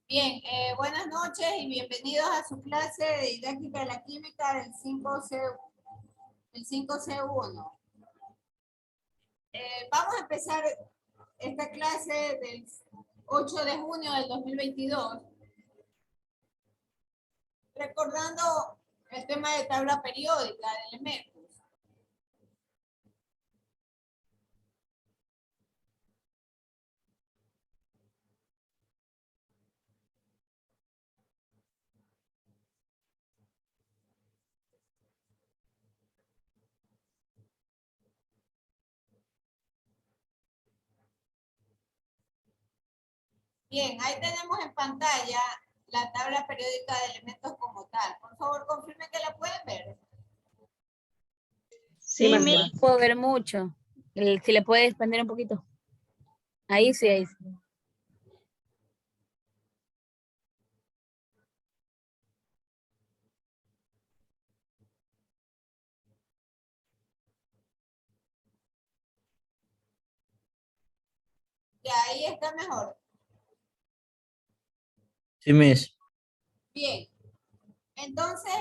Bien, buenas noches y bienvenidos a su clase de didáctica de la química del 5C1. Vamos a empezar esta clase del 8 de junio del 2022, recordando el tema de tabla periódica de elementos. Bien, ahí tenemos en pantalla la tabla periódica de elementos como tal. Por favor, confirme que la pueden ver. Sí, no puedo ver mucho. Si le puede expandir un poquito. Ahí sí, ahí sí. Ya ahí está mejor. Sí, Miss. Bien, entonces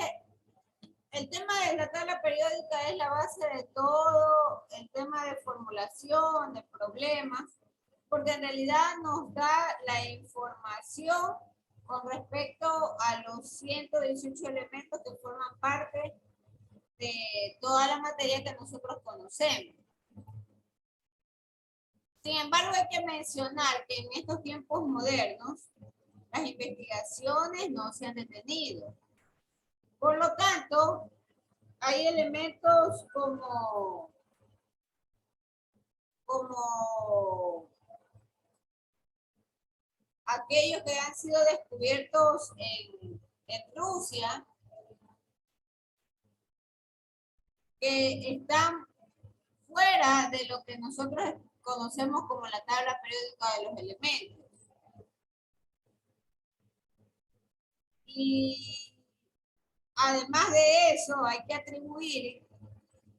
el tema de la tabla periódica es la base de todo el tema de formulación, de problemas, porque en realidad nos da la información con respecto a los 118 elementos que forman parte de toda la materia que nosotros conocemos. Sin embargo, hay que mencionar que en estos tiempos modernos, las investigaciones no se han detenido. Por lo tanto, hay elementos como aquellos que han sido descubiertos en Rusia, que están fuera de lo que nosotros conocemos como la tabla periódica de los elementos. Y además de eso, hay que atribuir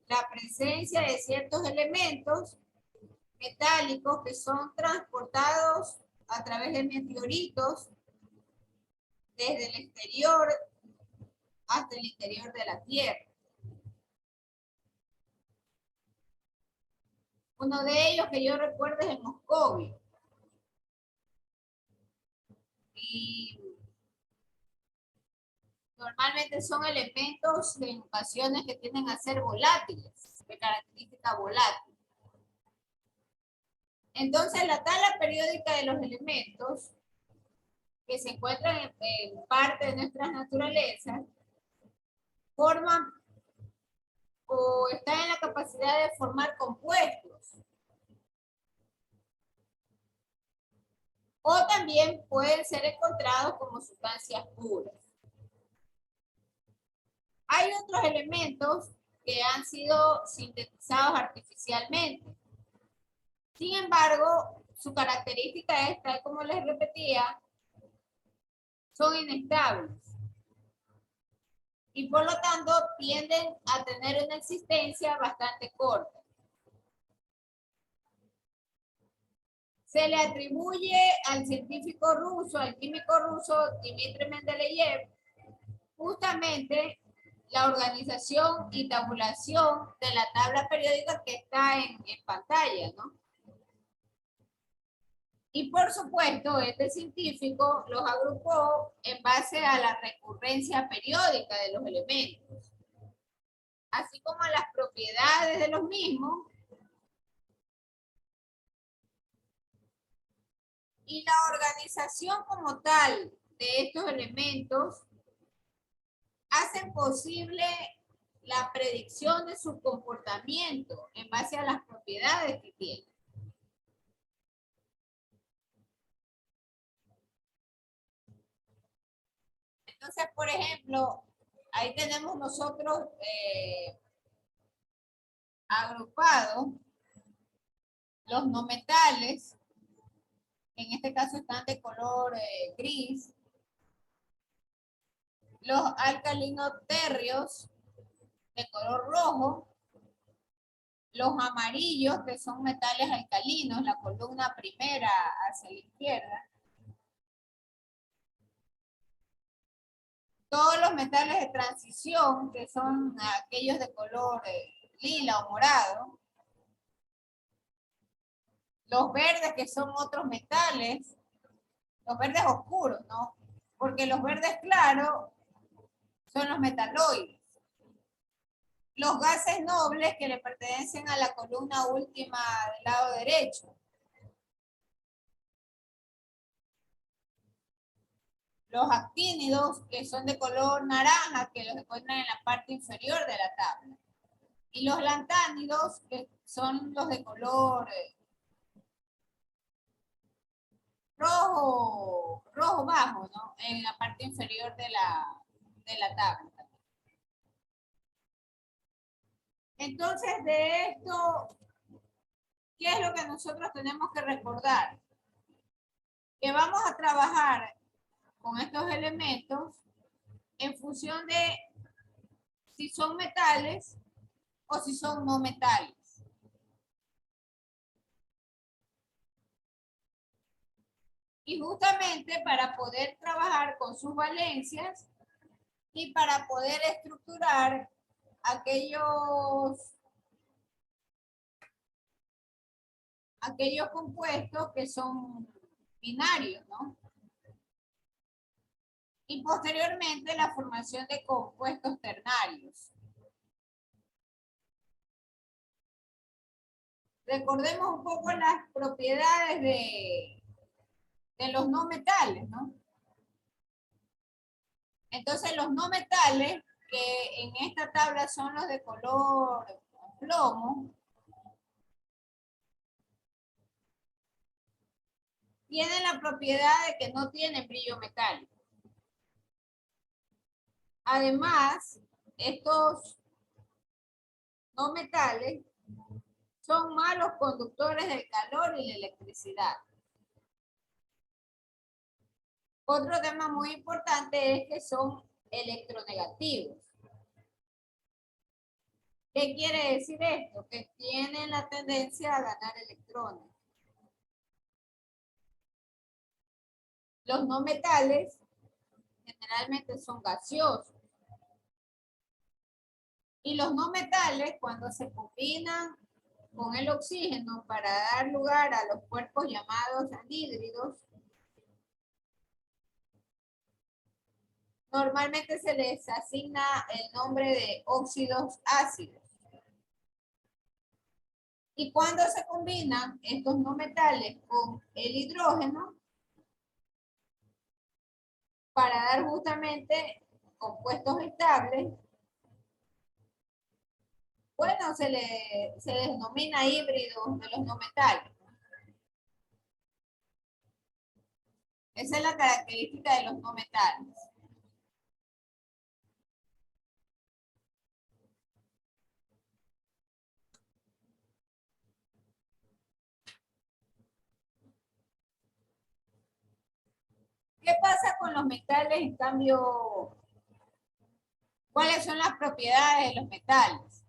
la presencia de ciertos elementos metálicos que son transportados a través de meteoritos desde el exterior hasta el interior de la Tierra. Uno de ellos que yo recuerdo es el moscovio. Y normalmente son elementos en ocasiones que tienden a ser volátiles, de característica volátil. Entonces, la tabla periódica de los elementos que se encuentran en parte de nuestras naturalezas forman o están en la capacidad de formar compuestos. O también pueden ser encontrados como sustancias puras. Hay otros elementos que han sido sintetizados artificialmente. Sin embargo, su característica es, tal como les repetía, son inestables. Y por lo tanto tienden a tener una existencia bastante corta. Se le atribuye al científico ruso, al químico ruso Dmitry Mendeleev, justamente la organización y tabulación de la tabla periódica que está en pantalla, ¿no? Y por supuesto, este científico los agrupó en base a la recurrencia periódica de los elementos, así como a las propiedades de los mismos y la organización como tal de estos elementos hacen posible la predicción de su comportamiento en base a las propiedades que tienen. Entonces, por ejemplo, ahí tenemos nosotros agrupados los no metales, en este caso están de color gris, los alcalinoterrios de color rojo, los amarillos que son metales alcalinos, la columna primera hacia la izquierda, Todos los metales de transición, que son aquellos de color lila o morado. Los verdes, que son otros metales. Los verdes oscuros, ¿no? Porque los verdes claros son los metaloides. Los gases nobles que le pertenecen a la columna última del lado derecho. Los actínidos, que son de color naranja, que los encuentran en la parte inferior de la tabla. Y los lantánidos, que son los de color rojo bajo, ¿no? En la parte inferior de la tabla. Entonces, de esto, ¿qué es lo que nosotros tenemos que recordar? Que vamos a trabajar con estos elementos en función de si son metales o si son no metales. Y justamente para poder trabajar con sus valencias y para poder estructurar aquellos compuestos que son binarios, ¿no? Y posteriormente la formación de compuestos ternarios. Recordemos un poco las propiedades de los no metales, ¿no? Entonces los no metales, que en esta tabla son los de color plomo, tienen la propiedad de que no tienen brillo metálico. Además, estos no metales son malos conductores del calor y la electricidad. Otro tema muy importante es que son electronegativos. ¿Qué quiere decir esto? Que tienen la tendencia a ganar electrones. Los no metales generalmente son gaseosos. Y los no metales, cuando se combinan con el oxígeno para dar lugar a los cuerpos llamados anhídridos, normalmente se les asigna el nombre de óxidos ácidos. Y cuando se combinan estos no metales con el hidrógeno, para dar justamente compuestos estables, bueno, se les denomina híbridos de los no metales. Esa es la característica de los no metales. ¿Qué pasa con los metales? En cambio, ¿cuáles son las propiedades de los metales?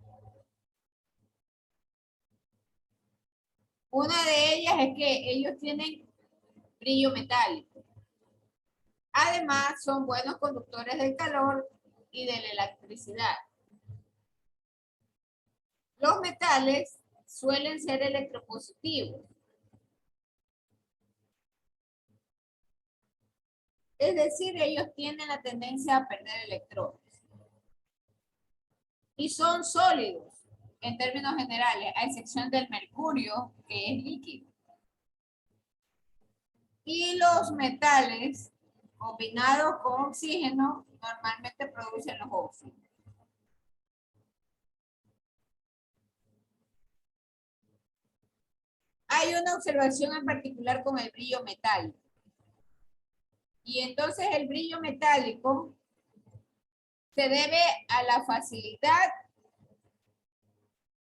Una de ellas es que ellos tienen brillo metálico. Además, son buenos conductores del calor y de la electricidad. Los metales suelen ser electropositivos. Es decir, ellos tienen la tendencia a perder electrones. Y son sólidos en términos generales, a excepción del mercurio, que es líquido. Y los metales combinados con oxígeno normalmente producen los óxidos. Hay una observación en particular con el brillo metálico. Y entonces el brillo metálico se debe a la facilidad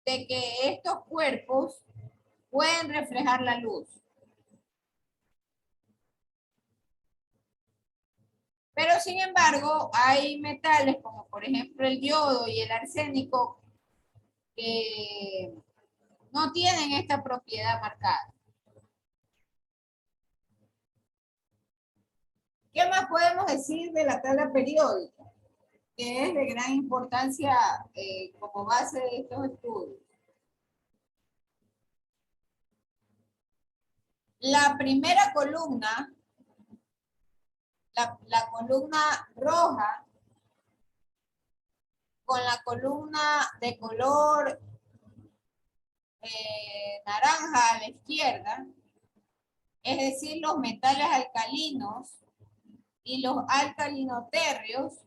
de que estos cuerpos pueden reflejar la luz. Pero sin embargo, hay metales como por ejemplo el yodo y el arsénico que no tienen esta propiedad marcada. ¿Qué más podemos decir de la tabla periódica? Que es de gran importancia como base de estos estudios. La primera columna, la columna roja, con la columna de color naranja a la izquierda, es decir, los metales alcalinos y los alcalinoterrios,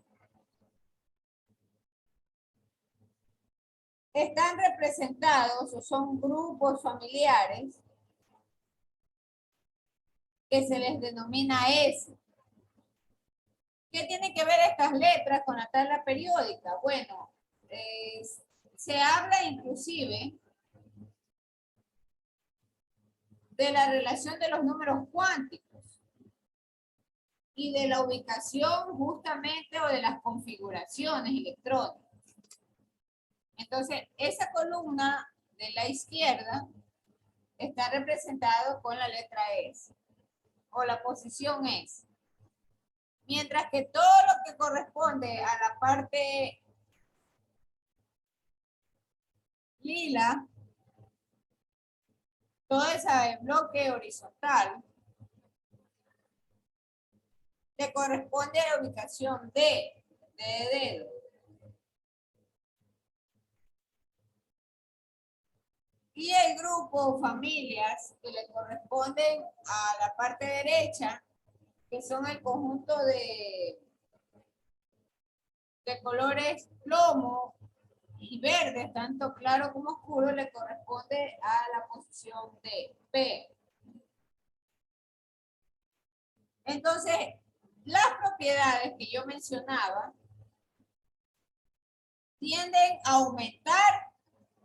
están representados o son grupos familiares que se les denomina S. ¿Qué tiene que ver estas letras con la tabla periódica? Bueno, se habla inclusive de la relación de los números cuánticos y de la ubicación justamente o de las configuraciones electrónicas. Entonces, esa columna de la izquierda está representada con la letra S o la posición S. Mientras que todo lo que corresponde a la parte lila, todo ese bloque horizontal, le corresponde a la ubicación D, de dedo. Y el grupo o familias que le corresponden a la parte derecha, que son el conjunto de colores plomo y verde, tanto claro como oscuro, le corresponde a la posición de P. Entonces, las propiedades que yo mencionaba tienden a aumentar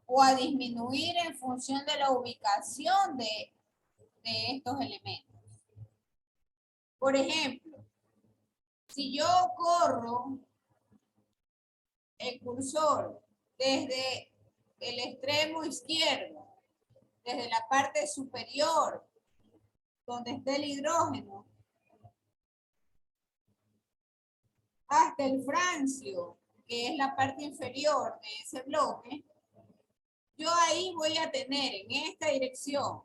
o a disminuir en función de la ubicación de estos elementos. Por ejemplo, si yo corro el cursor desde el extremo izquierdo, desde la parte superior, donde está el hidrógeno, hasta el francio, que es la parte inferior de ese bloque, yo ahí voy a tener en esta dirección,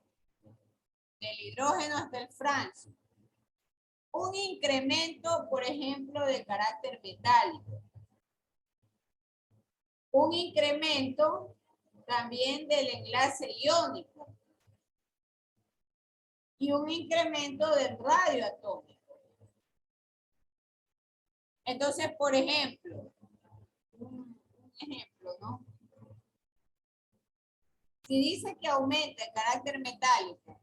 del hidrógeno hasta el francio, un incremento, por ejemplo, de carácter metálico. Un incremento también del enlace iónico. Y un incremento del radio atómico. Entonces, por ejemplo, un ejemplo, ¿no? Si dice que aumenta el carácter metálico,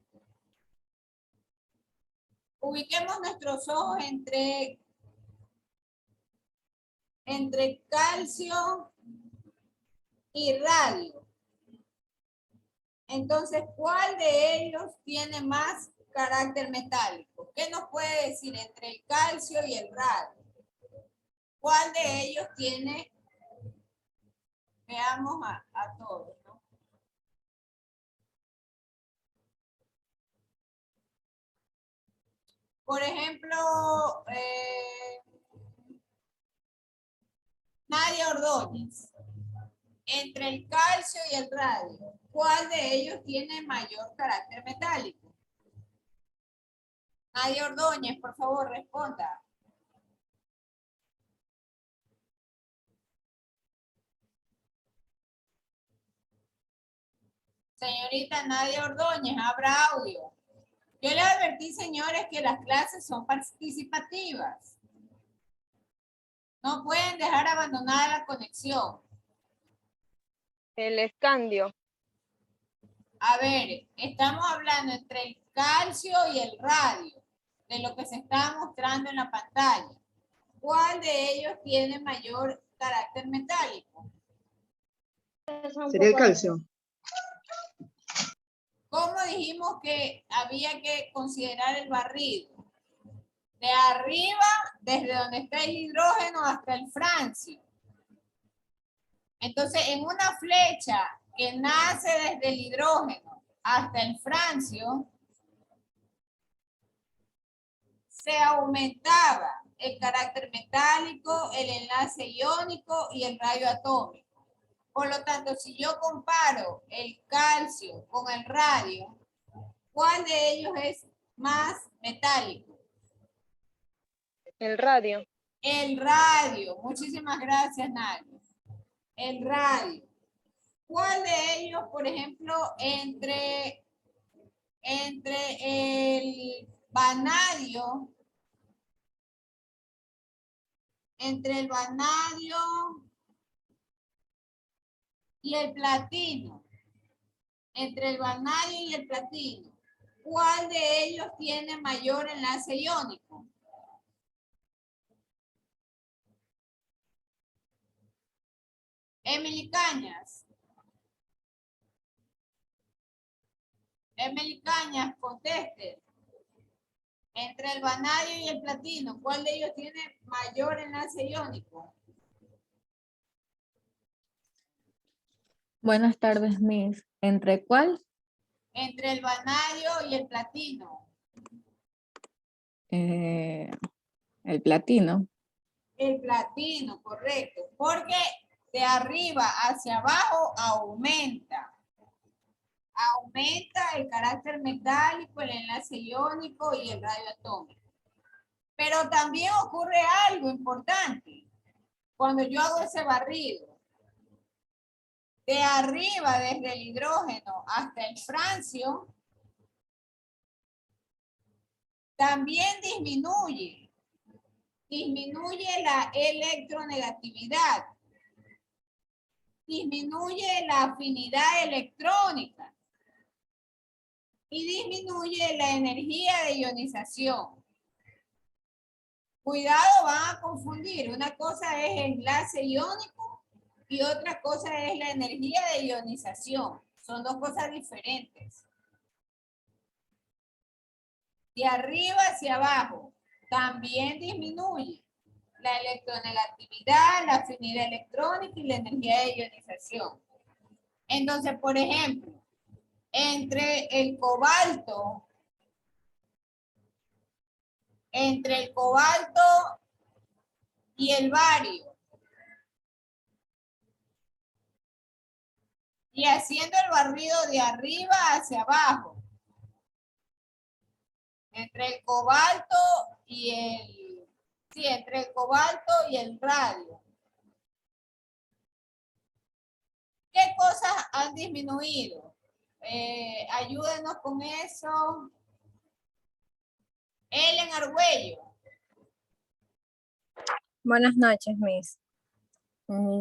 ubiquemos nuestros ojos entre calcio y radio. Entonces, ¿cuál de ellos tiene más carácter metálico? ¿Qué nos puede decir entre el calcio y el radio? ¿Cuál de ellos tiene? Veamos a todos, ¿no? Por ejemplo, Nadia Ordóñez. Entre el calcio y el radio, ¿cuál de ellos tiene mayor carácter metálico? Nadia Ordóñez, por favor, responda. Señorita Nadia Ordóñez, abra audio. Yo le advertí, señores, que las clases son participativas. No pueden dejar abandonada la conexión. El escandio. A ver, estamos hablando entre el calcio y el radio, de lo que se está mostrando en la pantalla. ¿Cuál de ellos tiene mayor carácter metálico? Sería el calcio. ¿Cómo dijimos que había que considerar el barrido? De arriba, desde donde está el hidrógeno hasta el francio. Entonces, en una flecha que nace desde el hidrógeno hasta el francio, se aumentaba el carácter metálico, el enlace iónico y el radio atómico. Por lo tanto, si yo comparo el calcio con el radio, ¿cuál de ellos es más metálico? El radio. El radio. Muchísimas gracias, Nadia. El radio. ¿Cuál de ellos, por ejemplo, entre el vanadio, y el platino, entre el vanadio y el platino, ¿cuál de ellos tiene mayor enlace iónico? Emily Cañas. Emily Cañas, conteste. Entre el vanadio y el platino, ¿cuál de ellos tiene mayor enlace iónico? Buenas tardes, Miss. ¿Entre cuál? Entre el vanadio y el platino. El platino. El platino, correcto. Porque de arriba hacia abajo aumenta. Aumenta el carácter metálico, el enlace iónico y el radio atómico. Pero también ocurre algo importante. Cuando yo hago ese barrido, de arriba desde el hidrógeno hasta el francio, también disminuye la electronegatividad, disminuye la afinidad electrónica y disminuye la energía de ionización. Cuidado, van a confundir. Una cosa es el enlace iónico y otra cosa es la energía de ionización. Son dos cosas diferentes. De arriba hacia abajo también disminuye la electronegatividad, la afinidad electrónica y la energía de ionización. Entonces, por ejemplo, entre el cobalto y el bario, y haciendo el barrido de arriba hacia abajo, entre el cobalto y el radio. ¿Qué cosas han disminuido? Ayúdenos con eso. Ellen Argüello. Buenas noches, Miss.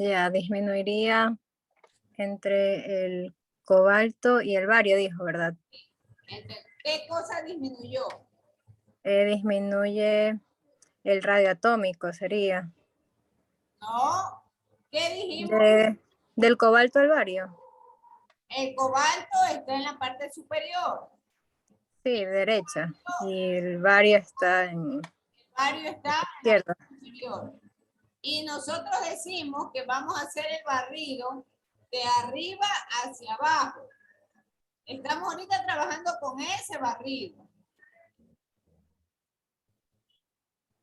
Ya disminuiría entre el cobalto y el bario, dijo, ¿verdad? ¿Qué cosa disminuyó? Disminuye el radioatómico, sería. No. ¿Qué dijimos? Del cobalto al bario. El cobalto está en la parte superior. Sí, derecha. Y el bario está en El bario está en la parte superior. Y nosotros decimos que vamos a hacer el barrido de arriba hacia abajo. Estamos ahorita trabajando con ese barrido.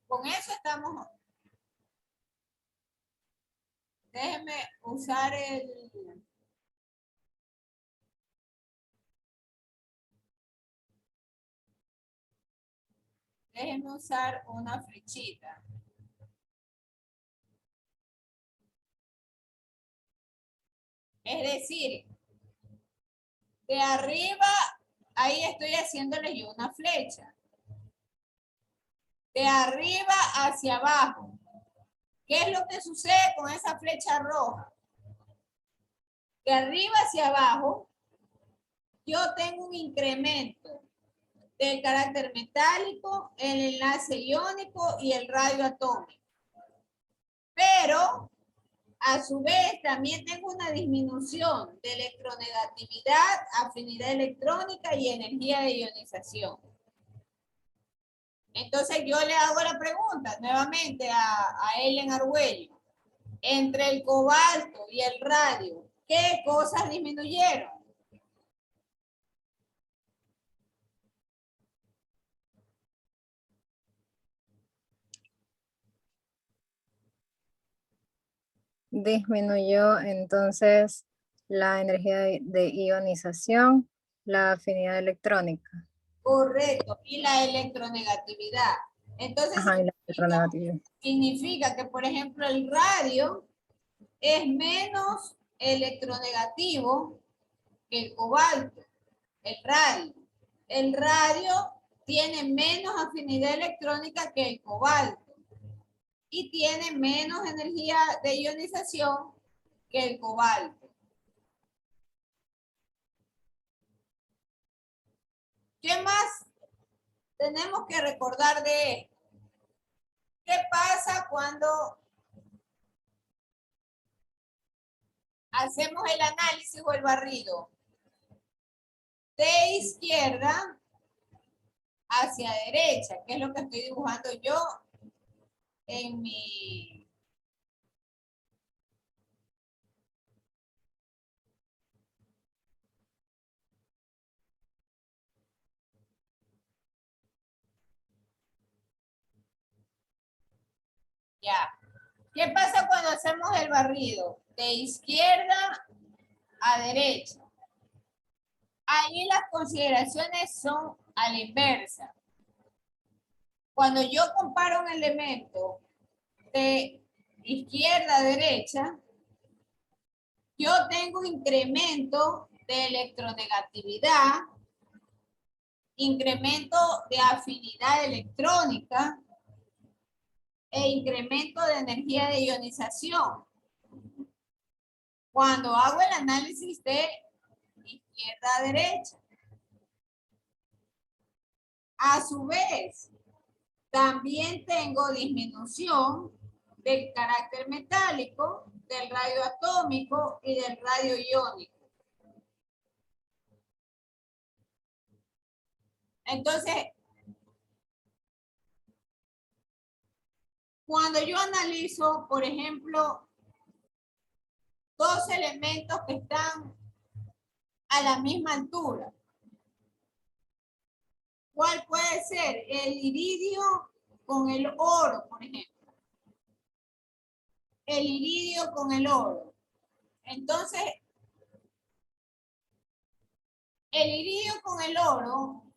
Con eso estamos. Déjenme usar déjenme usar una flechita. Es decir, de arriba, ahí estoy haciéndole yo una flecha. De arriba hacia abajo. ¿Qué es lo que sucede con esa flecha roja? De arriba hacia abajo, yo tengo un incremento del carácter metálico, el enlace iónico y el radio atómico. Pero, a su vez, también tengo una disminución de electronegatividad, afinidad electrónica y energía de ionización. Entonces, yo le hago la pregunta nuevamente a Ellen Argüello. Entre el cobalto y el radio, ¿qué cosas disminuyeron? disminuyó entonces la energía de ionización, la afinidad electrónica. Correcto. Y la electronegatividad. Entonces, Ajá, y la electronegatividad. significa que, por ejemplo, el radio es menos electronegativo que el cobalto. El radio. El radio tiene menos afinidad electrónica que el cobalto y tiene menos energía de ionización que el cobalto. ¿Qué más tenemos que recordar de esto? ¿Qué pasa cuando hacemos el análisis o el barrido? De izquierda hacia derecha, que es lo que estoy dibujando yo en mi... Ya. ¿Qué pasa cuando hacemos el barrido? De izquierda a derecha. Ahí las consideraciones son a la inversa. Cuando yo comparo un elemento de izquierda a derecha, yo tengo un incremento de electronegatividad, incremento de afinidad electrónica e incremento de energía de ionización. Cuando hago el análisis de izquierda a derecha. A su vez, también tengo disminución del carácter metálico, del radio atómico y del radio iónico. Entonces, cuando yo analizo, por ejemplo, dos elementos que están a la misma altura, ¿cuál puede ser? El iridio con el oro, por ejemplo. El iridio con el oro. Entonces, el iridio con el oro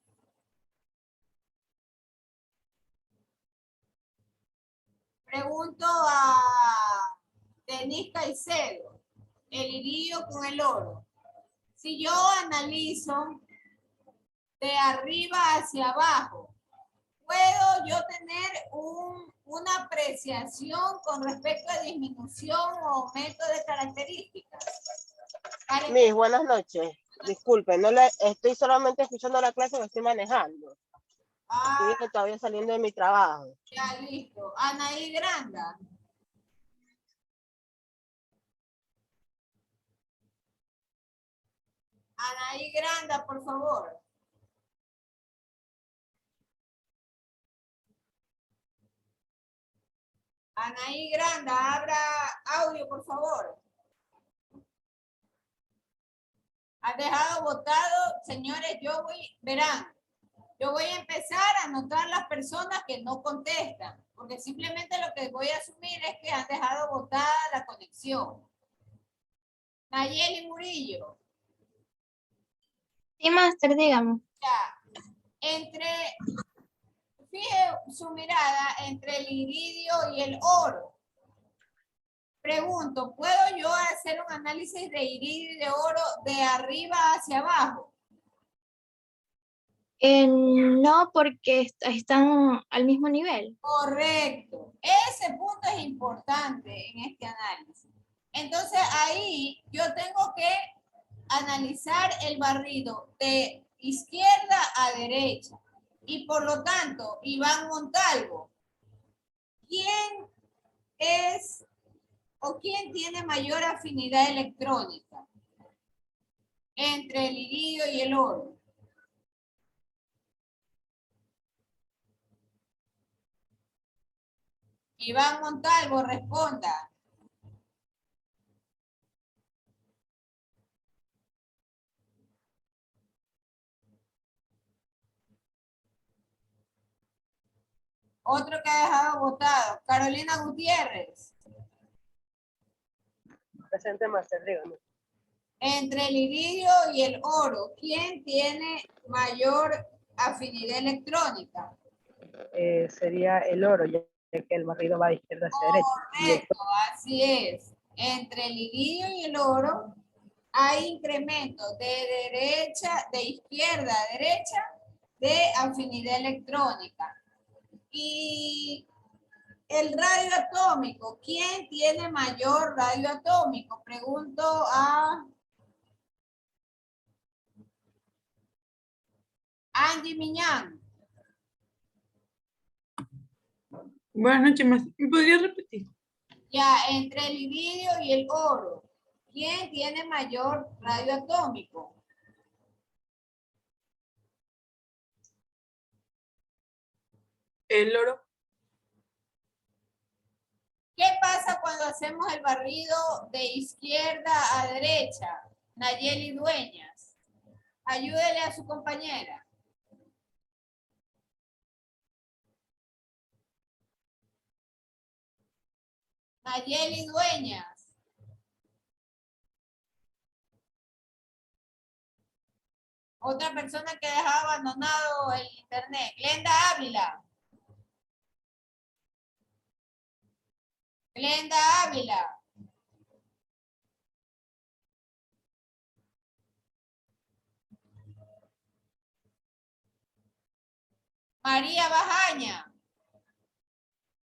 pregunto a Denis Caicedo, el iridio con el oro. Si yo analizo de arriba hacia abajo, ¿puedo yo tener una apreciación con respecto a disminución o aumento de características? Miss, buenas noches. Disculpe, estoy solamente escuchando la clase que estoy manejando. Estoy todavía saliendo de mi trabajo. Ya, listo. Anaí Granda. Anaí Granda, por favor. Anaí Granda, abra audio, por favor. ¿Has dejado votado? Señores, verán, yo voy a empezar a anotar las personas que no contestan, porque simplemente lo que voy a asumir es que han dejado votada la conexión. Nayeli Murillo. Sí, máster, dígame. Ya, fije su mirada entre el iridio y el oro. Pregunto, ¿puedo yo hacer un análisis de iridio y de oro de arriba hacia abajo? No, porque están al mismo nivel. Correcto. Ese punto es importante en este análisis. Entonces ahí yo tengo que analizar el barrido de izquierda a derecha. Y por lo tanto, Iván Montalvo, ¿quién es o quién tiene mayor afinidad electrónica entre el iridio y el oro? Iván Montalvo, responda. Otro que ha dejado votado, Carolina Gutiérrez. presente Marcel, dígame. Entre el iridio y el oro, ¿quién tiene mayor afinidad electrónica? Sería el oro, ya que el barrido va de izquierda hacia derecha. Correcto, así es. Entre el iridio y el oro hay incrementos de izquierda a derecha de afinidad electrónica. Y el radio atómico, ¿quién tiene mayor radio atómico? Pregunto a Angie Miñán. Buenas noches, maestra. ¿Me podría repetir? Ya, entre el iridio y el oro, ¿quién tiene mayor radio atómico? El oro. ¿Qué pasa cuando hacemos el barrido de izquierda a derecha? Nayeli Dueñas, ayúdele a su compañera. Nayeli Dueñas. Otra persona que deja abandonado el internet. Glenda Ávila. Glenda Ávila. María Bajaña.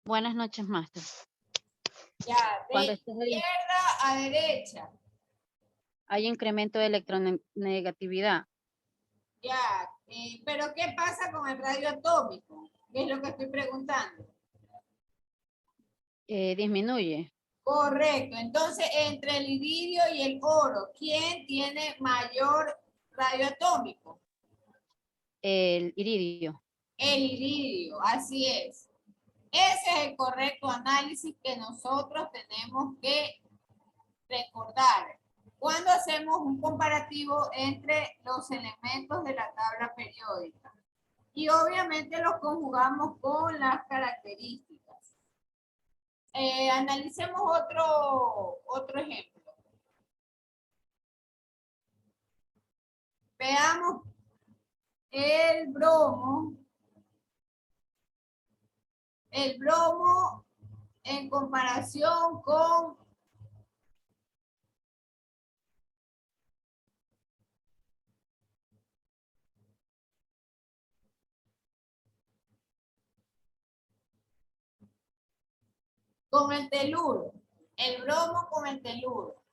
Buenas noches, maestra. Ya, de Cuando estés ahí, izquierda a derecha. hay incremento de electronegatividad. Ya, pero ¿qué pasa con el radio atómico? ¿Qué es lo que estoy preguntando? Disminuye. Correcto. Entonces, entre el iridio y el oro, ¿quién tiene mayor radio atómico? El iridio. El iridio, así es. Ese es el correcto análisis que nosotros tenemos que recordar cuando hacemos un comparativo entre los elementos de la tabla periódica. Y obviamente los conjugamos con las características. Analicemos otro ejemplo. Veamos el bromo. El bromo en comparación con el teluro. El bromo con el teluro.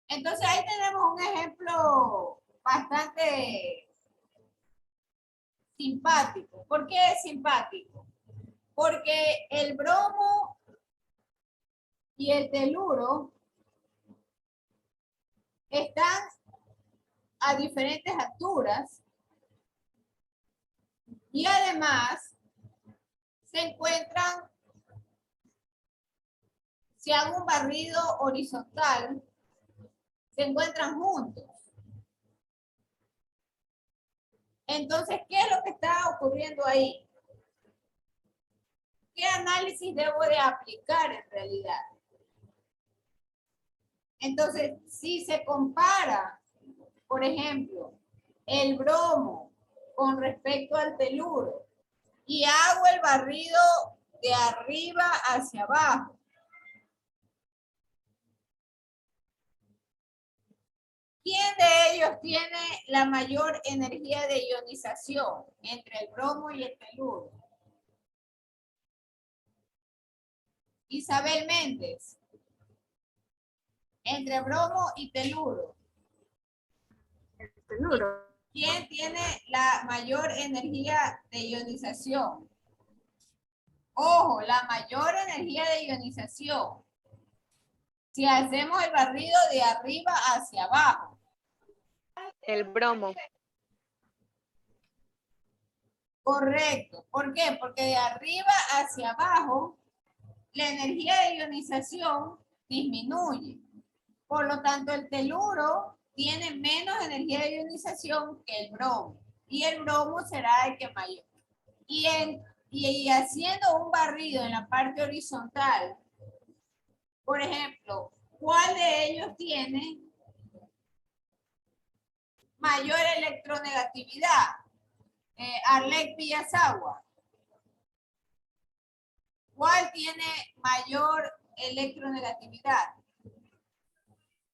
Entonces ahí tenemos un ejemplo bastante simpático. ¿Por qué es simpático? Porque el bromo y el teluro están a diferentes alturas y además se encuentran, si hago un barrido horizontal, se encuentran juntos. Entonces, ¿qué es lo que está ocurriendo ahí? ¿Qué análisis debo de aplicar en realidad? Entonces, si se compara, por ejemplo, el bromo con respecto al teluro y hago el barrido de arriba hacia abajo, ¿quién de ellos tiene la mayor energía de ionización entre el bromo y el teluro? Isabel Méndez. Entre bromo y teluro. El teluro. ¿Quién tiene la mayor energía de ionización? Ojo, la mayor energía de ionización. Si hacemos el barrido de arriba hacia abajo. El bromo. Correcto. ¿Por qué? Porque de arriba hacia abajo, la energía de ionización disminuye. Por lo tanto, el teluro tiene menos energía de ionización que el bromo. Y el bromo será el que mayor. Y haciendo un barrido en la parte horizontal Por ejemplo, ¿cuál de ellos tiene mayor electronegatividad? Arlec Villasagua. ¿Cuál tiene mayor electronegatividad?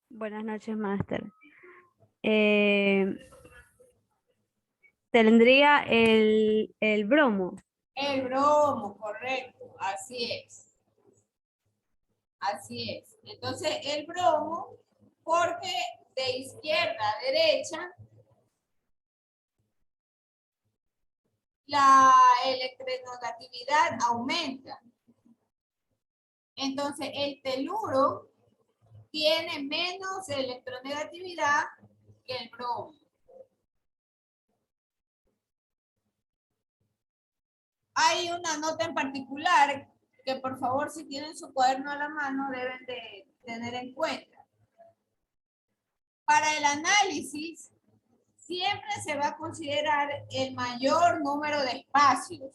Buenas noches, máster. Tendría el bromo. El bromo, correcto, así es. Así es. Entonces, el bromo, porque de izquierda a derecha, la electronegatividad aumenta. Entonces, el teluro tiene menos electronegatividad que el bromo. Hay una nota en particular que por favor, si tienen su cuaderno a la mano, deben de tener en cuenta. Para el análisis, siempre se va a considerar el mayor número de espacios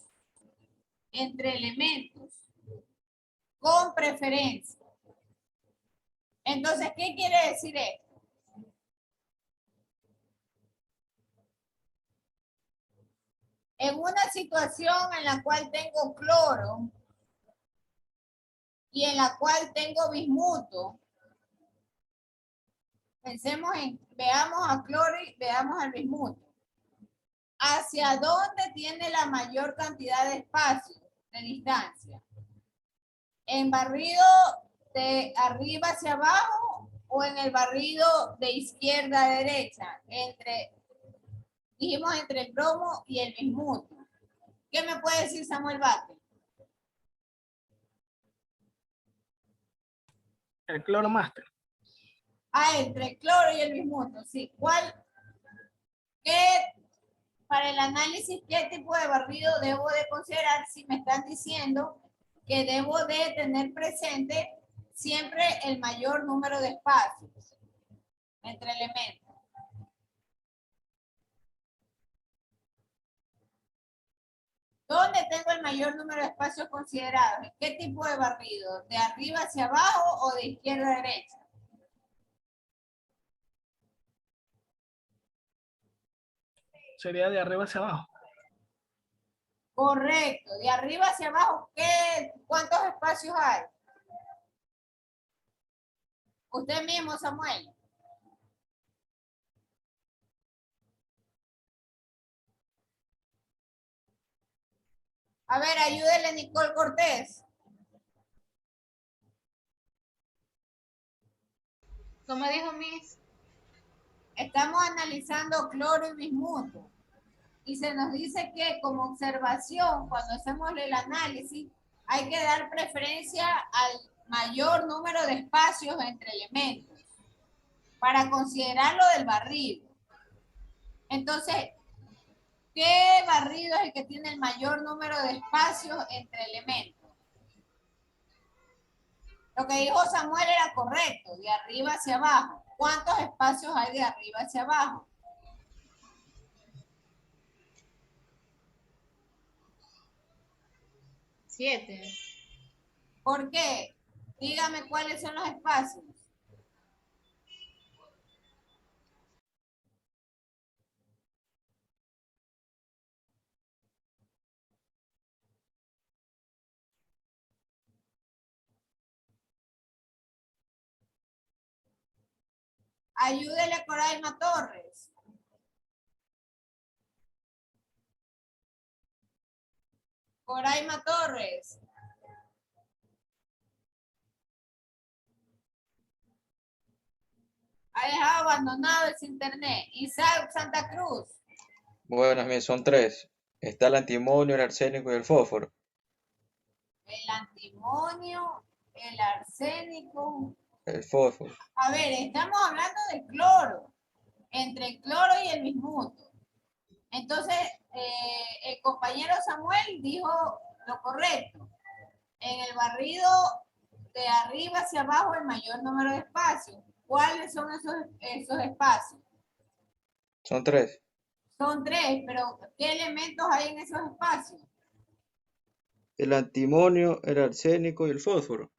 entre elementos con preferencia. Entonces, ¿qué quiere decir esto? En una situación en la cual tengo cloro y en la cual tengo bismuto, veamos a cloro y veamos al bismuto. ¿Hacia dónde tiene la mayor cantidad de espacio, de distancia? ¿En barrido de arriba hacia abajo o en el barrido de izquierda a derecha? Dijimos entre el bromo y el bismuto. ¿Qué me puede decir Samuel Bate? El cloro, máster. Entre el cloro y el bismuto, sí. Para el análisis, ¿qué tipo de barrido debo de considerar si me están diciendo que debo de tener presente siempre el mayor número de espacios entre elementos? ¿Dónde tengo el mayor número de espacios considerados? ¿Qué tipo de barrido? ¿De arriba hacia abajo o de izquierda a derecha? Sería de arriba hacia abajo. Correcto. De arriba hacia abajo, ¿cuántos espacios hay? Usted mismo, Samuel. A ver, ayúdele Nicole Cortés. ¿Cómo dijo Miss? Estamos analizando cloro y bismuto. Y se nos dice que como observación, cuando hacemos el análisis, hay que dar preferencia al mayor número de espacios entre elementos para considerarlo del barrido. Entonces, ¿qué barrido es el que tiene el mayor número de espacios entre elementos? Lo que dijo Samuel era correcto, de arriba hacia abajo. ¿Cuántos espacios hay de arriba hacia abajo? 7. ¿Por qué? Dígame cuáles son los espacios. Ayúdele a Coraima Torres. Coraima Torres. Ha dejado abandonado ese internet. Isaac Santa Cruz. Buenas, bien, son tres. Está el antimonio, el arsénico y el fósforo. El antimonio, el arsénico. El fósforo. A ver, estamos hablando de cloro. Entre el cloro y el bismuto. Entonces, el compañero Samuel dijo lo correcto. En el barrido de arriba hacia abajo, el mayor número de espacios. ¿Cuáles son esos espacios? Son tres. Son tres, pero ¿qué elementos hay en esos espacios? El antimonio, el arsénico y el fósforo.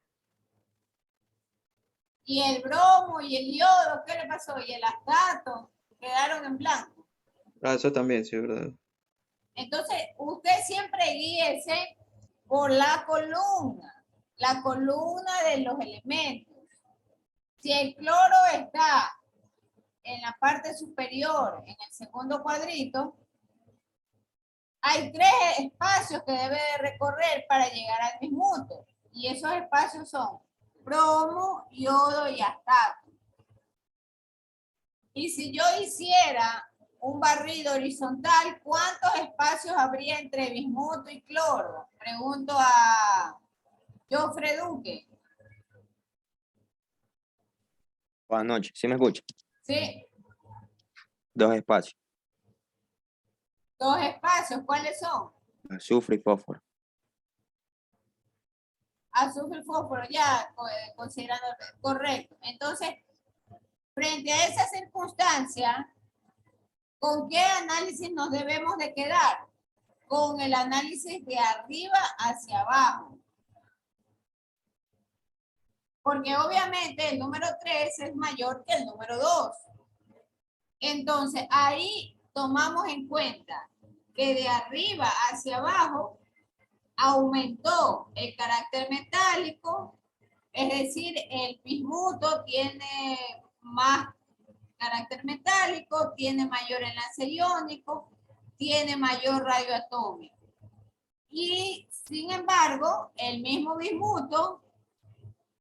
Y el bromo y el yodo, ¿qué le pasó? Y el astato, quedaron en blanco. Ah, eso también, sí, ¿verdad? Entonces, usted siempre guíese por la columna de los elementos. Si el cloro está en la parte superior, en el segundo cuadrito, hay 3 espacios que debe de recorrer para llegar al bismuto. Y esos espacios son bromo, yodo y astato. Y si yo hiciera un barrido horizontal, ¿cuántos espacios habría entre bismuto y cloro? Pregunto a Jofre Duque. Buenas noches, ¿sí me escucha? Sí, 2 espacios, 2 espacios. ¿Cuáles son? azufre y fósforo. Azufre y fósforo, ya considerando correcto. Entonces, frente a esa circunstancia, ¿con qué análisis nos debemos de quedar? Con el análisis de arriba hacia abajo. Porque obviamente el número 3 es mayor que el número 2. Entonces, ahí tomamos en cuenta que de arriba hacia abajo aumentó el carácter metálico, es decir, el bismuto tiene más carácter metálico, tiene mayor enlace iónico, tiene mayor radio atómico. Y sin embargo, el mismo bismuto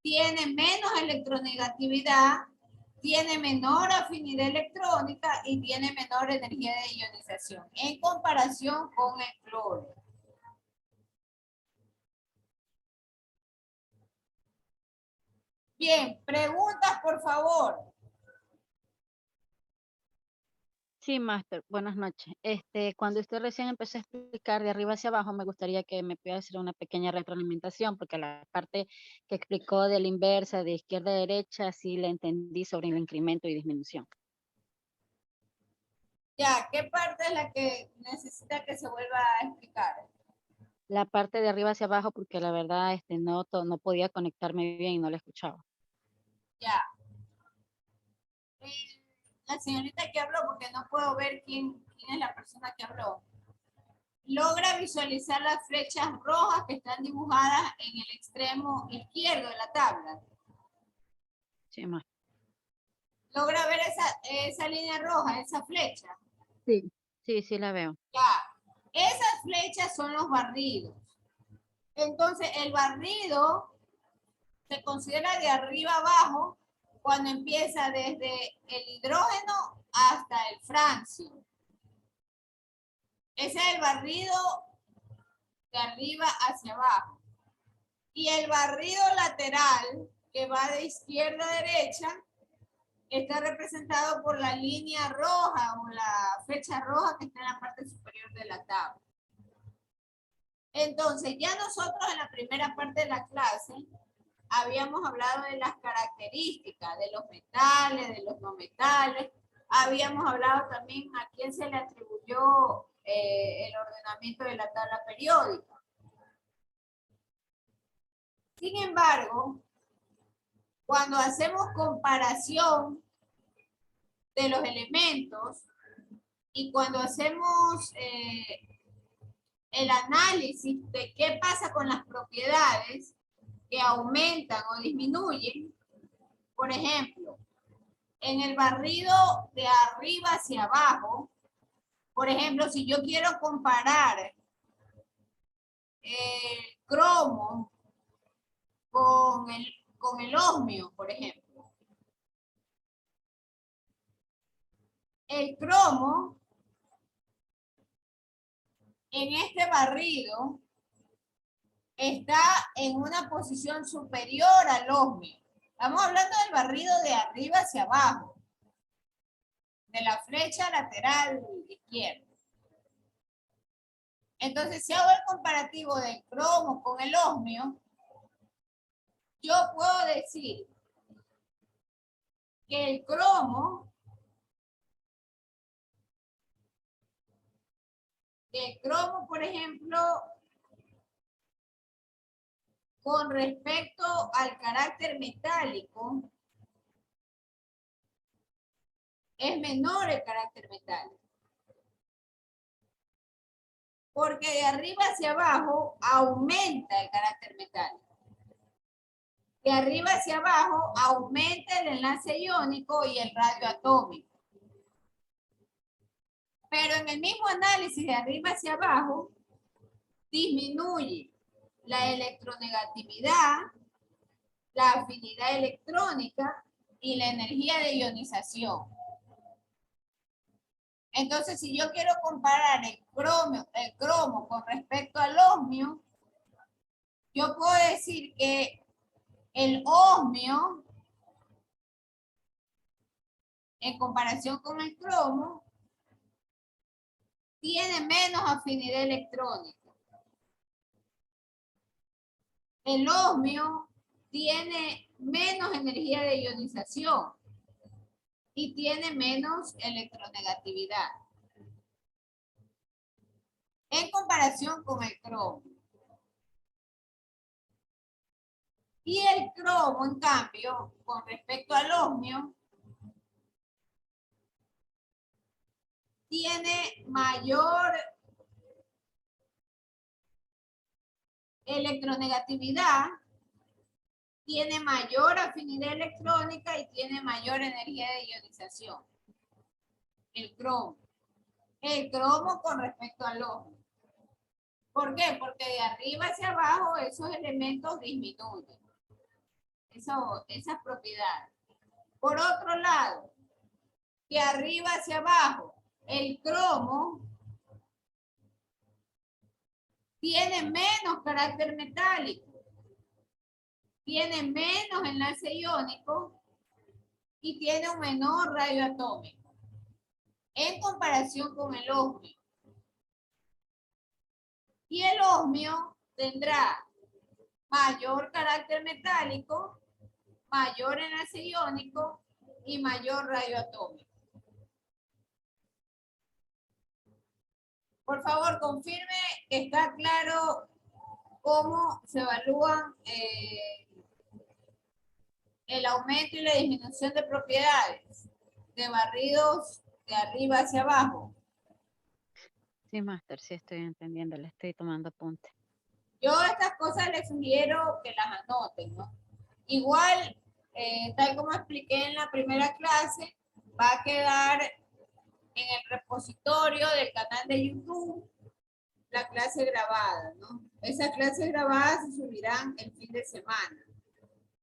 tiene menos electronegatividad, tiene menor afinidad electrónica y tiene menor energía de ionización en comparación con el cloro. Bien, preguntas por favor. Sí, máster, buenas noches. Cuando usted recién empezó a explicar de arriba hacia abajo, me gustaría que me pudiera hacer una pequeña retroalimentación, porque la parte que explicó de la inversa, de izquierda a derecha, sí la entendí sobre el incremento y disminución. Ya, ¿qué parte es la que necesita que se vuelva a explicar? La parte de arriba hacia abajo, porque la verdad no podía conectarme bien y no la escuchaba. Ya. La señorita que habló, porque no puedo ver quién es la persona que habló. Logra visualizar las flechas rojas que están dibujadas en el extremo izquierdo de la tabla. Sí, máster. ¿Logra ver esa línea roja, esa flecha? Sí, sí la veo. Ya. Esas flechas son los barridos. Entonces, el barrido se considera de arriba abajo cuando empieza desde el hidrógeno hasta el francio. Ese es el barrido de arriba hacia abajo. Y el barrido lateral, que va de izquierda a derecha, está representado por la línea roja o la flecha roja que está en la parte superior de la tabla. Entonces, ya nosotros en la primera parte de la clase habíamos hablado de las características de los metales, de los no metales. Habíamos hablado también a quién se le atribuyó el ordenamiento de la tabla periódica. Sin embargo, cuando hacemos comparación de los elementos y cuando hacemos el análisis de qué pasa con las propiedades que aumentan o disminuyen, por ejemplo, en el barrido de arriba hacia abajo, por ejemplo, si yo quiero comparar el cromo con el osmio, por ejemplo. El cromo en este barrido está en una posición superior al osmio. Estamos hablando del barrido de arriba hacia abajo, de la flecha lateral izquierda. Entonces, si hago el comparativo del cromo con el osmio, yo puedo decir que el cromo por ejemplo, con respecto al carácter metálico, es menor el carácter metálico. Porque de arriba hacia abajo aumenta el carácter metálico. De arriba hacia abajo aumenta el enlace iónico y el radio atómico. Pero en el mismo análisis de arriba hacia abajo, disminuye la electronegatividad, la afinidad electrónica y la energía de ionización. Entonces, si yo quiero comparar el cromo con respecto al osmio, yo puedo decir que el osmio, en comparación con el cromo, tiene menos afinidad electrónica. El osmio tiene menos energía de ionización y tiene menos electronegatividad en comparación con el cromo. Y el cromo, en cambio, con respecto al osmio, tiene mayor electronegatividad, tiene mayor afinidad electrónica y tiene mayor energía de ionización. El cromo. El cromo con respecto al osmio. ¿Por qué? Porque de arriba hacia abajo esos elementos disminuyen. Esas propiedades. Por otro lado, de arriba hacia abajo, el cromo tiene menos carácter metálico, tiene menos enlace iónico y tiene un menor radio atómico en comparación con el osmio. Y el osmio tendrá mayor carácter metálico, mayor enlace iónico y mayor radio atómico. Por favor, confirme que está claro cómo se evalúan el aumento y la disminución de propiedades de barridos de arriba hacia abajo. Sí, máster, sí estoy entendiendo, le estoy tomando apunte. Yo estas cosas les sugiero que las anoten, ¿no? Igual, tal como expliqué en la primera clase, va a quedar en el repositorio del canal de YouTube la clase grabada, ¿no? Esas clases grabadas se subirán el fin de semana.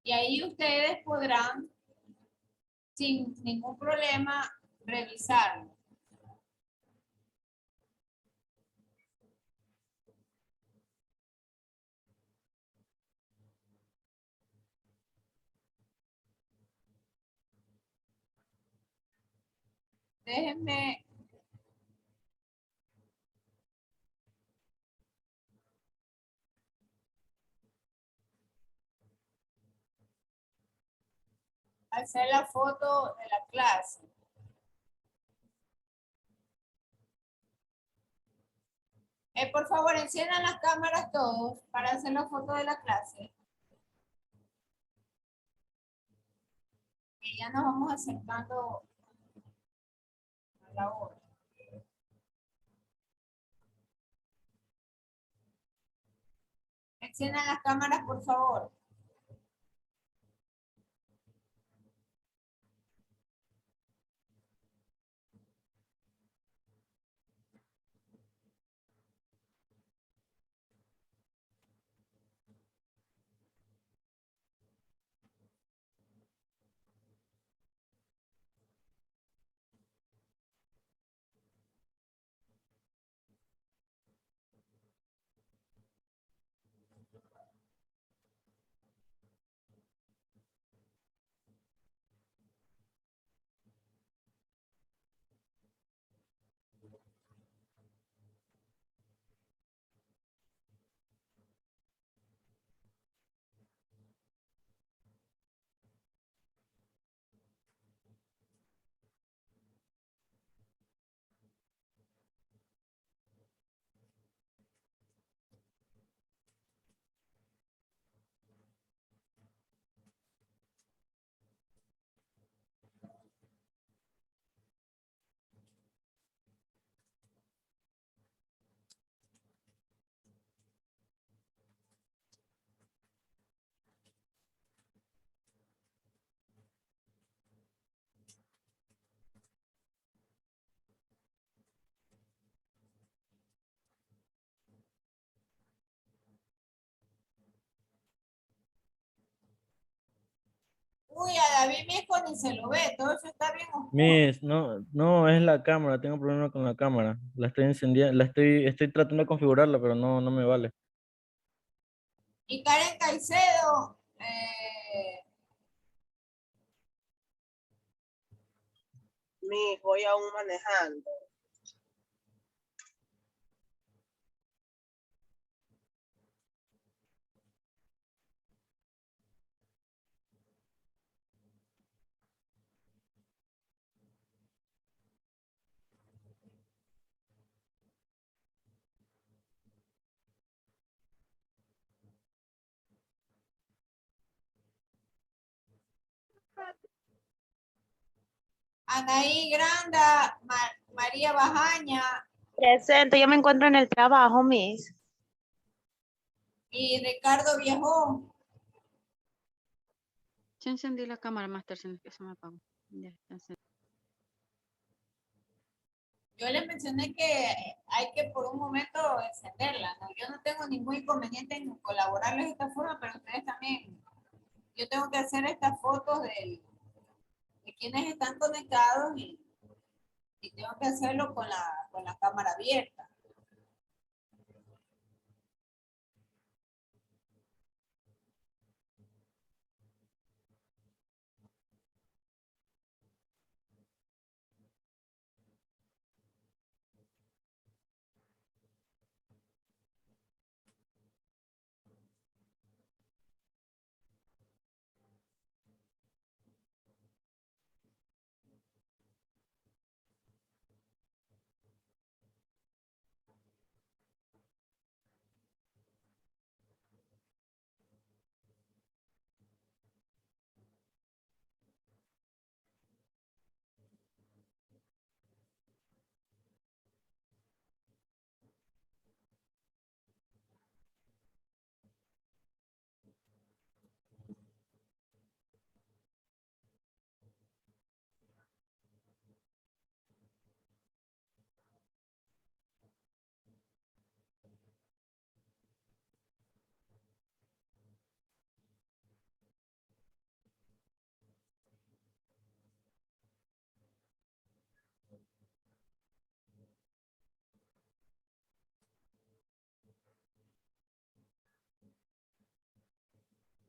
Y ahí ustedes podrán, sin ningún problema, revisarlo. Déjenme hacer la foto de la clase. Por favor, enciendan las cámaras todos para hacer la foto de la clase. Que ya nos vamos acercando a la hora. Enciendan las cámaras, por favor. David Misco ni se lo ve, todo eso está bien oscuro. Miss, no, es la cámara, tengo problema con la cámara. La estoy encendiendo, estoy tratando de configurarla, pero no me vale. Y Karen Caicedo, Voy aún manejando. Anaí Granda, María Bajaña Presente, yo me encuentro en el trabajo, Miss. y Ricardo Viejón. Yo encendí la cámara, Master, sin que se me apagó. Ya está encendida. Yo les mencioné que hay que por un momento encenderla, ¿no? Yo no tengo ningún inconveniente en colaborarles de esta forma, pero ustedes también. Yo tengo que hacer estas fotos de quienes están conectados y tengo que hacerlo con la cámara abierta.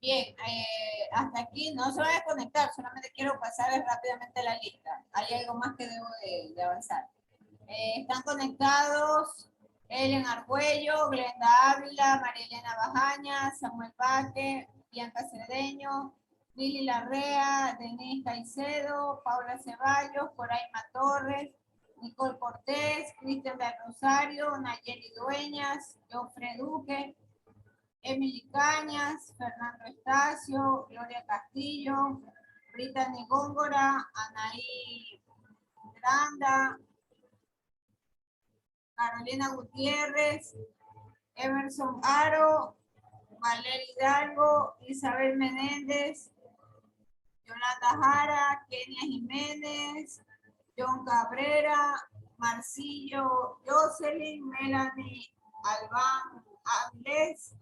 Bien, hasta aquí no se va a desconectar, solamente quiero pasar rápidamente la lista. Hay algo más que debo de avanzar. Están conectados Ellen Argüello, Glenda Ávila, María Elena Bajaña, Samuel Baque, Bianca Cedeño, Lili Larrea, Denise Caicedo, Paula Ceballos, Coraima Torres, Nicole Cortés, Cristian del Rosario, Nayeli Dueñas, Jofre Duque, Emily Cañas, Fernando Estacio, Gloria Castillo, Brittany Góngora, Anaí Granda, Carolina Gutiérrez, Emerson Aro, Valeria Hidalgo, Isabel Menéndez, Yolanda Jara, Kenia Jiménez, John Cabrera, Marcillo Jocelyn, Melanie Albán Anglés,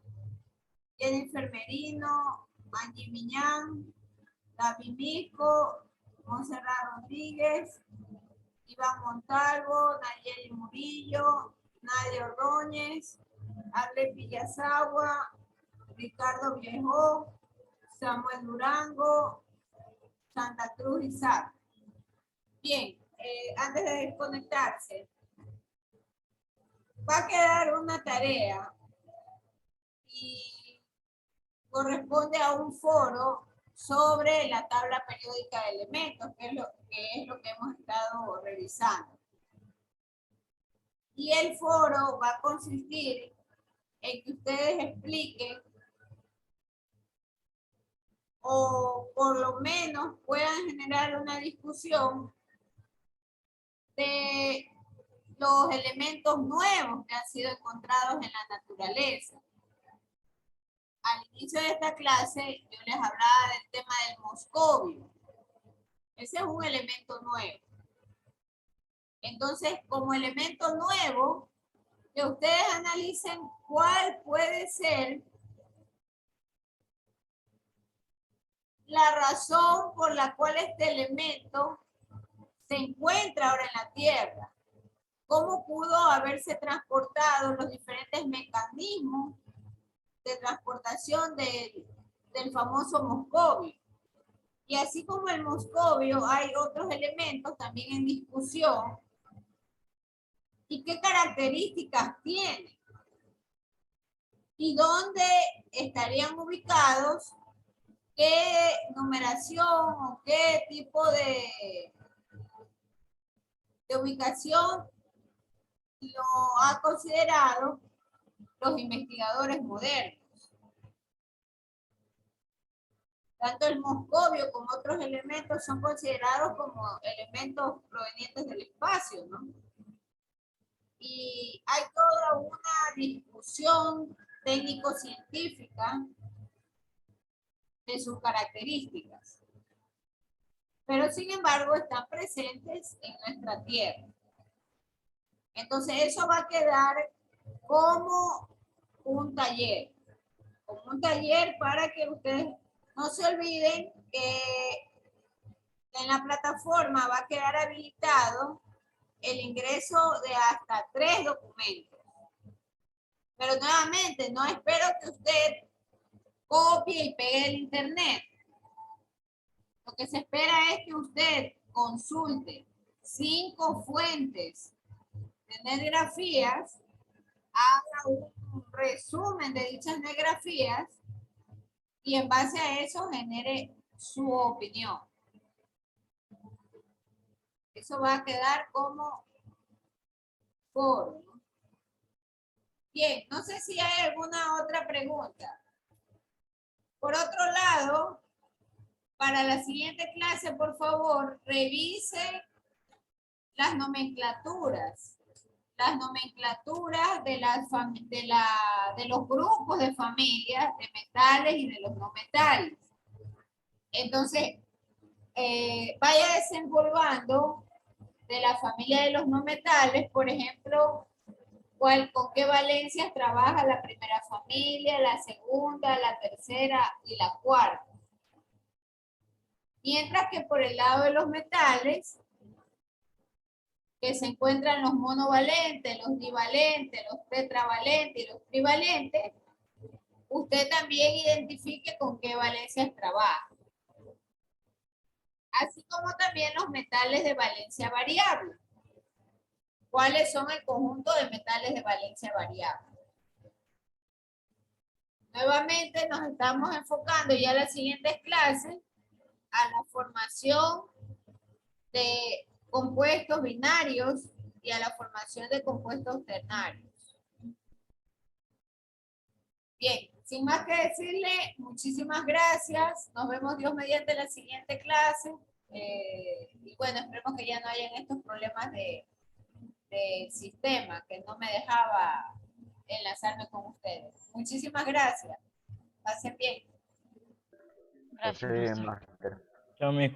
Jennifer Merino, Angie Miñán, David Mico, Monserrat Rodríguez, Iván Montalvo, Nayeli Murillo, Nadia Ordóñez, Arle Villasagua, Ricardo Viejo, Samuel Durango, Santa Cruz Isaac. Bien, antes de desconectarse, va a quedar una tarea y corresponde a un foro sobre la tabla periódica de elementos, que es lo que hemos estado revisando. Y el foro va a consistir en que ustedes expliquen o por lo menos puedan generar una discusión de los elementos nuevos que han sido encontrados en la naturaleza. Al inicio de esta clase yo les hablaba del tema del moscovio. Ese es un elemento nuevo. Entonces, como elemento nuevo, que ustedes analicen cuál puede ser la razón por la cual este elemento se encuentra ahora en la Tierra. Cómo pudo haberse transportado, los diferentes mecanismos de transportación del famoso moscovio. Y así como el moscovio, hay otros elementos también en discusión. ¿Y qué características tienen? ¿Y dónde estarían ubicados? ¿Qué numeración o qué tipo de ubicación lo ha considerado los investigadores modernos? Tanto el moscovio como otros elementos son considerados como elementos provenientes del espacio, ¿no? Y hay toda una discusión técnico-científica de sus características. Pero sin embargo están presentes en nuestra Tierra. Entonces eso va a quedar como un taller. Como un taller para que ustedes no se olviden que en la plataforma va a quedar habilitado el ingreso de hasta 3 documentos. Pero nuevamente, no espero que usted copie y pegue el internet. Lo que se espera es que usted consulte 5 fuentes de netgrafías, haga un resumen de dichas netgrafías y en base a eso genere su opinión. Eso va a quedar como foro, ¿no? Bien, no sé si hay alguna otra pregunta. Por otro lado, para la siguiente clase, por favor, revise las nomenclaturas. Las nomenclaturas de los grupos de familias de metales y de los no metales. Entonces, vaya desempolvando de la familia de los no metales, por ejemplo, con qué valencias trabaja la primera familia, la segunda, la tercera y la cuarta. Mientras que por el lado de los metales, que se encuentran los monovalentes, los divalentes, los tetravalentes y los trivalentes, usted también identifique con qué valencias trabaja. Así como también los metales de valencia variable. ¿Cuáles son el conjunto de metales de valencia variable? Nuevamente nos estamos enfocando ya en las siguientes clases a la formación de compuestos binarios y a la formación de compuestos ternarios. Bien, sin más que decirle, muchísimas gracias. Nos vemos Dios mediante la siguiente clase. Y bueno, esperemos que ya no hayan estos problemas de sistema que no me dejaba enlazarme con ustedes. Muchísimas gracias. Pasen bien. Gracias. Chao, mis